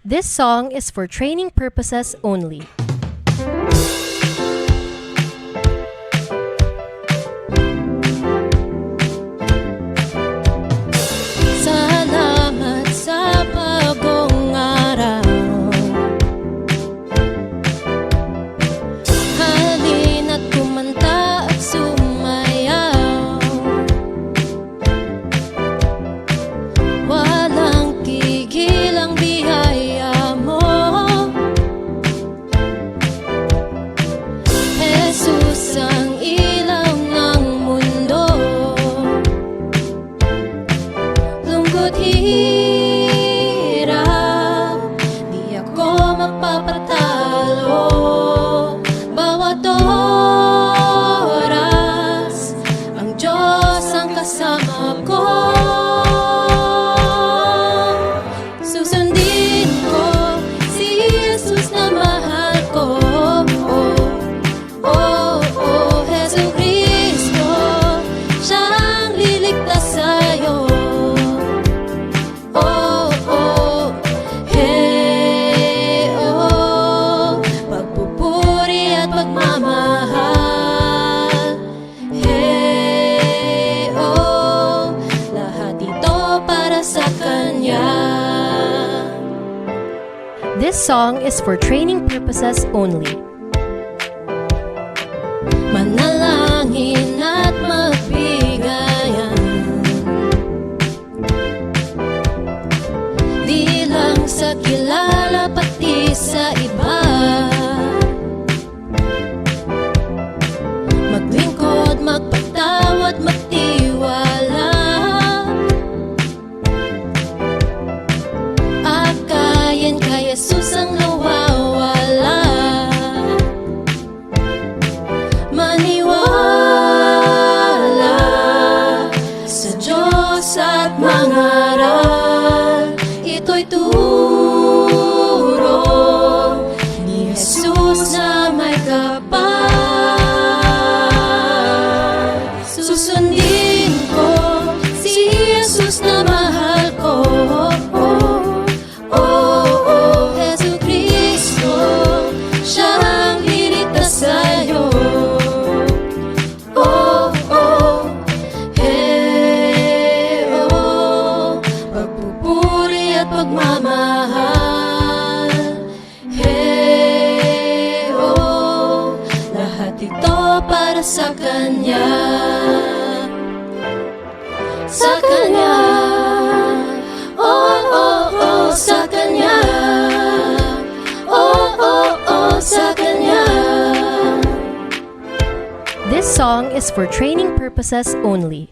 This song is for training purposes only. Salamat sa bagong araw. Halina't kumanta at sumayaw. Walang tigil ang biyaya mo, Jesus ang ilaw ng mundo. Lungkot hirap, di ako magpapatalo. Bawat oras, ang Diyos ang kasama ko. Susundin ko si Jesus na mahal ko. Jesu Cristo, siya ang liligtas sa'yo. Pagpupuri at pagmamahal. Lahat ito para sa Kanya. This song is for training purposes only. Manalangin at magbigayan, di lang sa kilala pati sa iba. Maglingkod, magpatawad, magtiwala. Akayin kay Jesus ang nawawala. Maniwala sa Diyos at mangaral. Ito'y turo ni Jesus na may kapal. Susundin ko si Jesus na mahal ko. Jesu Cristo, siya ang liligtas sa'yo. Pagpupuri at pagmamahal. Lahat ito para sa Kanya. Sa Kanya. Sa Kanya. Sa Kanya. This song is for training purposes only.